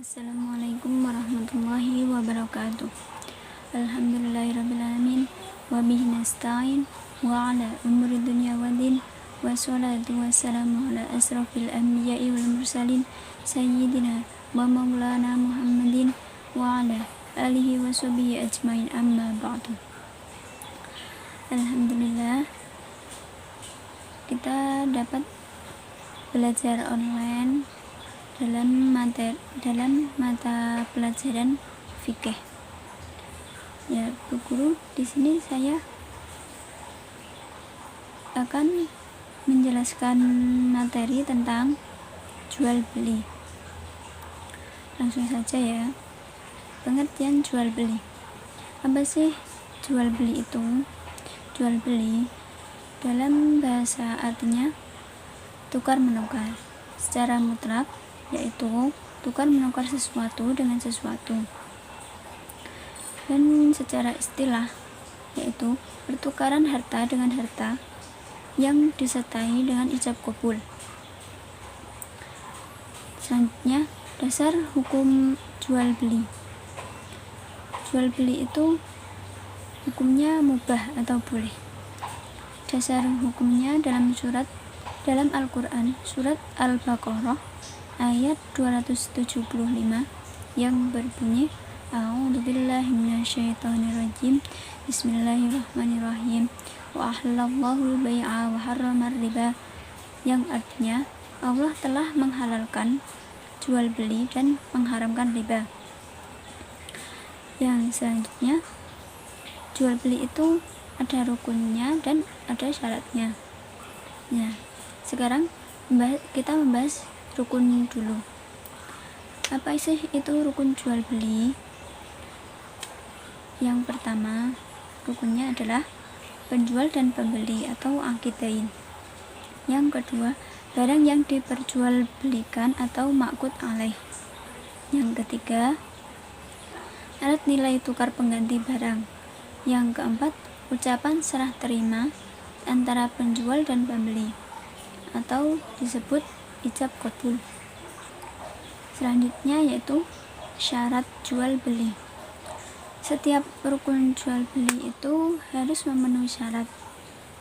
Assalamualaikum warahmatullahi wabarakatuh. Alhamdulillahirrabbilalamin. Wabihi nasta'in wa ala umuri dunya wa din. Wassalatu wassalamu ala asrafil anbiya'i wal mursalin Sayyidina wa maulana Muhammadin wa ala alihi wa sahbihi ajmain, amma ba'du. Alhamdulillah, kita dapat belajar online dalam mata pelajaran fikih. Ya, Bu Guru, di sini saya akan menjelaskan materi tentang jual beli. Langsung saja ya. Pengertian jual beli. Apa sih jual beli itu? Jual beli dalam bahasa artinya tukar menukar. Secara mutlak yaitu tukar menukar sesuatu dengan sesuatu, dan secara istilah yaitu pertukaran harta dengan harta yang disertai dengan ijab qabul. Selanjutnya, dasar hukum jual beli. Jual beli itu hukumnya mubah atau boleh. Dasar hukumnya dalam Al-Quran surat Al-Baqarah ayat 275 yang berbunyi, A'udzubillahi minasyaitonirrajim, Bismillahirrahmanirrahim, wa ahallallahu al-bai'a wa harramar riba, yang artinya Allah telah menghalalkan jual beli dan mengharamkan riba. Yang selanjutnya, jual beli itu ada rukunnya dan ada syaratnya. Nah, sekarang kita membahas rukun dulu. Apa sih itu rukun jual beli? Yang pertama, rukunnya adalah penjual dan pembeli atau aqidain. Yang kedua, barang yang diperjualbelikan atau ma'qud alaih. Yang ketiga, alat nilai tukar pengganti barang. Yang keempat, ucapan serah terima antara penjual dan pembeli atau disebut ijab qabul. Selanjutnya yaitu syarat jual beli. Setiap rukun jual beli itu harus memenuhi syarat.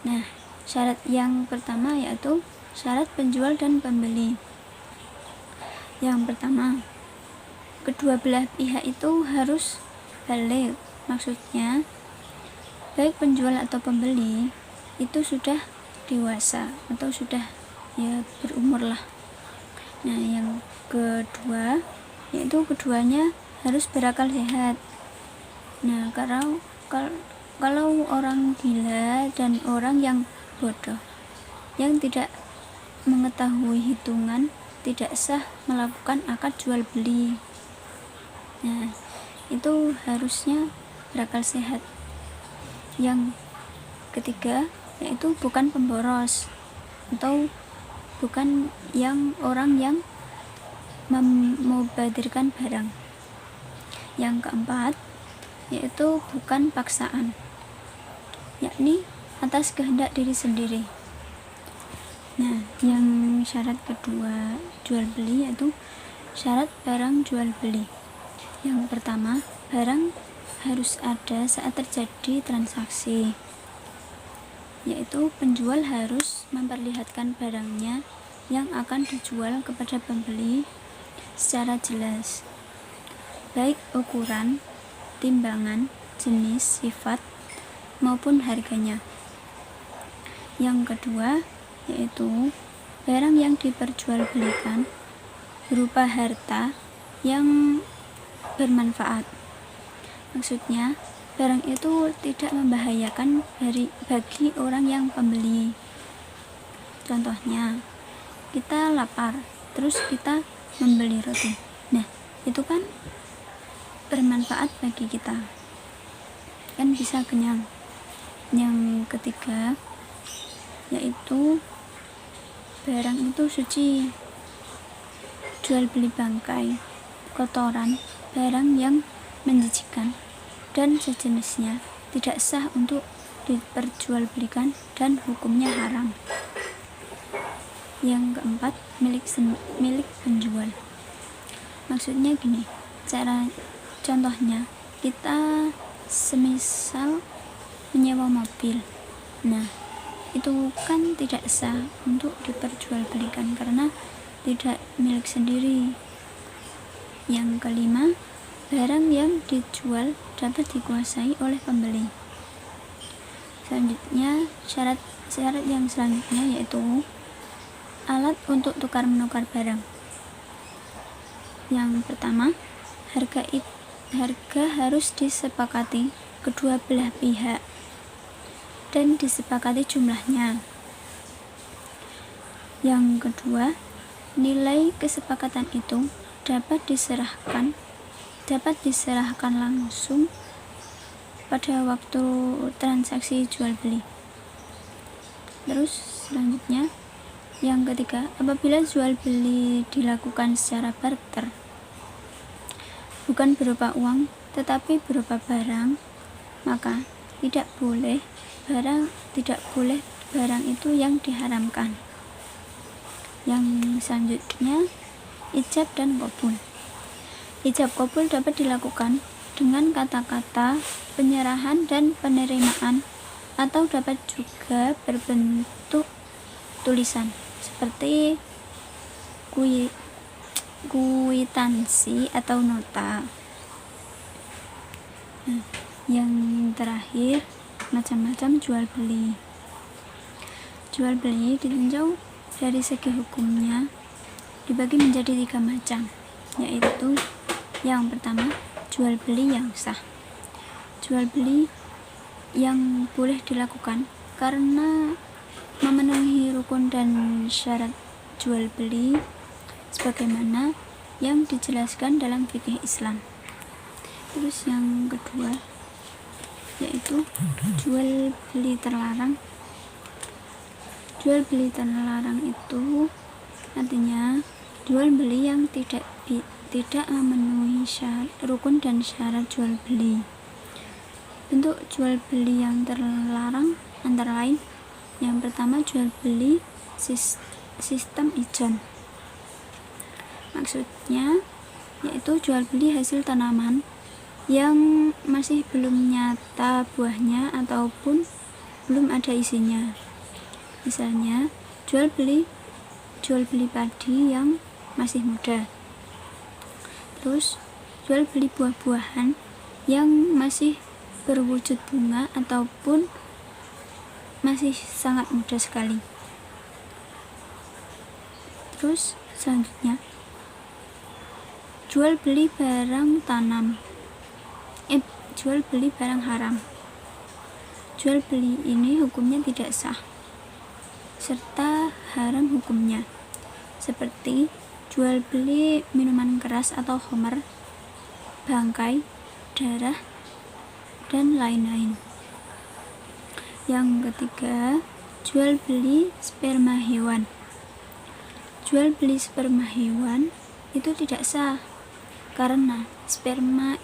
Nah, syarat yang pertama yaitu syarat penjual dan pembeli. Yang pertama, kedua belah pihak itu harus baligh. Maksudnya, baik penjual atau pembeli itu sudah dewasa atau sudah berumur lah. Nah, yang kedua yaitu keduanya harus berakal sehat. Nah, kalau orang gila dan orang yang bodoh yang tidak mengetahui hitungan tidak sah melakukan akad jual beli. Nah, itu harusnya berakal sehat. Yang ketiga yaitu bukan pemboros atau bukan orang yang memubadirkan barang. Yang keempat yaitu bukan paksaan, yakni atas kehendak diri sendiri. Nah, yang syarat kedua jual beli yaitu syarat barang jual beli. Yang pertama, barang harus ada saat terjadi transaksi, yaitu penjual harus memperlihatkan barangnya yang akan dijual kepada pembeli secara jelas, baik ukuran, timbangan, jenis, sifat, maupun harganya. Yang kedua yaitu barang yang diperjualbelikan berupa harta yang bermanfaat. Maksudnya, barang itu tidak membahayakan bagi orang yang pembeli. Contohnya, kita lapar, terus kita membeli roti. Nah, itu kan bermanfaat bagi kita, kan bisa kenyang. Yang ketiga yaitu barang itu suci. Jual beli bangkai, kotoran, barang yang menjijikan dan sejenisnya tidak sah untuk diperjualbelikan dan hukumnya haram. Yang keempat, milik penjual. Maksudnya gini, contohnya kita semisal menyewa mobil. Nah, itu kan tidak sah untuk diperjualbelikan karena tidak milik sendiri. Yang kelima, barang yang dijual dapat dikuasai oleh pembeli. Selanjutnya, syarat yang selanjutnya yaitu alat untuk tukar menukar barang. Yang pertama, harga harus disepakati kedua belah pihak dan disepakati jumlahnya. Yang kedua, nilai kesepakatan itu dapat diserahkan langsung pada waktu transaksi jual beli. Terus selanjutnya, yang ketiga, apabila jual beli dilakukan secara barter, bukan berupa uang tetapi berupa barang, maka tidak boleh barang itu yang diharamkan. Yang selanjutnya, ijab dan qabul. Ijab qabul dapat dilakukan dengan kata-kata, penyerahan dan penerimaan, atau dapat juga berbentuk tulisan seperti kuitansi atau nota. Nah, yang terakhir, macam-macam jual beli. Jual beli ditinjau dari segi hukumnya dibagi menjadi 3 macam, yaitu yang pertama, jual beli yang sah. Jual beli yang boleh dilakukan karena memenuhi rukun dan syarat jual beli sebagaimana yang dijelaskan dalam fikih Islam. Terus yang kedua yaitu jual beli terlarang. Jual beli terlarang itu artinya jual beli yang tidak memenuhi rukun dan syarat jual beli. Bentuk jual beli yang terlarang antara lain, yang pertama, jual beli sistem ijon. Maksudnya yaitu jual beli hasil tanaman yang masih belum nyata buahnya ataupun belum ada isinya. Misalnya jual beli padi yang masih muda. Terus jual beli buah-buahan yang masih berwujud bunga ataupun masih sangat muda sekali. Terus selanjutnya, jual beli barang haram. Jual beli ini hukumnya tidak sah serta haram hukumnya, seperti jual beli minuman keras atau khamar, bangkai, darah, dan lain-lain. Yang ketiga, jual beli sperma hewan. Jual beli sperma hewan itu tidak sah karena sperma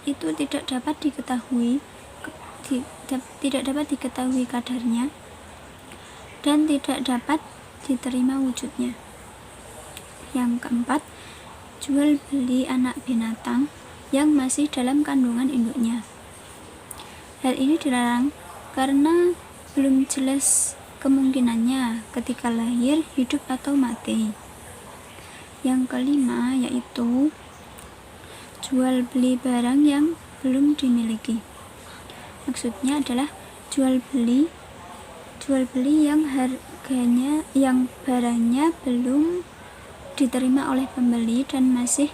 itu tidak dapat diketahui kadarnya dan tidak dapat diterima wujudnya. Yang keempat, jual beli anak binatang yang masih dalam kandungan induknya. Hal ini dilarang karena belum jelas kemungkinannya ketika lahir, hidup atau mati. Yang kelima yaitu jual beli barang yang belum dimiliki. Maksudnya adalah jual beli yang barangnya belum diterima oleh pembeli dan masih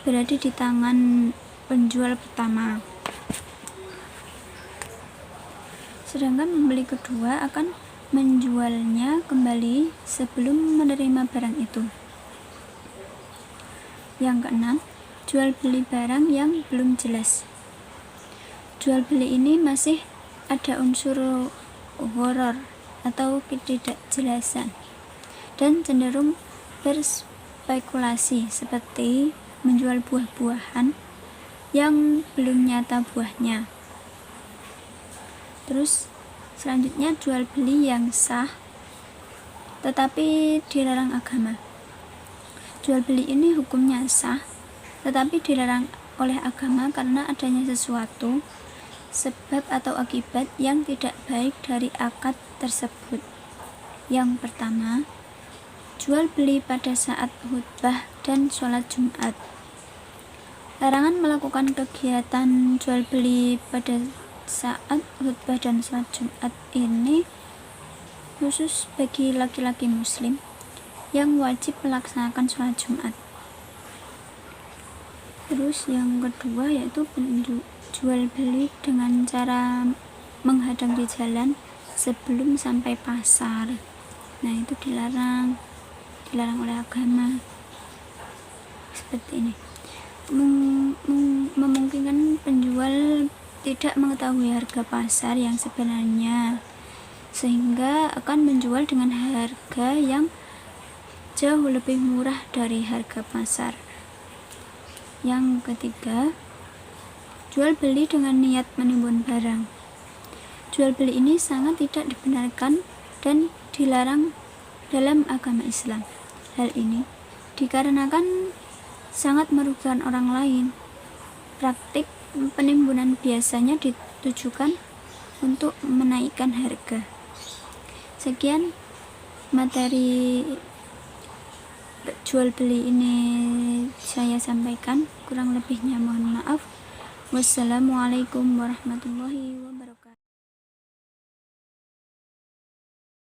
berada di tangan penjual pertama. Sedangkan pembeli kedua akan menjualnya kembali sebelum menerima barang itu. Yang keenam, jual beli barang yang belum jelas. Jual beli ini masih ada unsur horor atau ketidakjelasan dan cenderung berspekulasi, seperti menjual buah-buahan yang belum nyata buahnya. Terus selanjutnya, jual beli yang sah tetapi dilarang agama. Jual beli ini hukumnya sah tetapi dilarang oleh agama karena adanya sesuatu sebab atau akibat yang tidak baik dari akad tersebut. Yang pertama, jual beli pada saat khutbah dan sholat Jumat. Larangan melakukan kegiatan jual beli pada saat khutbah dan sholat Jumat ini khusus bagi laki-laki muslim yang wajib melaksanakan sholat Jumat. Terus yang kedua yaitu jual beli dengan cara menghadang di jalan sebelum sampai pasar. Nah, itu dilarang oleh agama. Seperti ini. Memungkinkan penjual tidak mengetahui harga pasar yang sebenarnya, sehingga akan menjual dengan harga yang jauh lebih murah dari harga pasar. Yang ketiga, jual beli dengan niat menimbun barang. Jual beli ini sangat tidak dibenarkan dan dilarang dalam agama Islam. Hal ini dikarenakan sangat merugikan orang lain. Praktik penimbunan biasanya ditujukan untuk menaikkan harga. Sekian materi jual beli ini saya sampaikan, kurang lebihnya mohon maaf. Wassalamualaikum warahmatullahi wabarakatuh.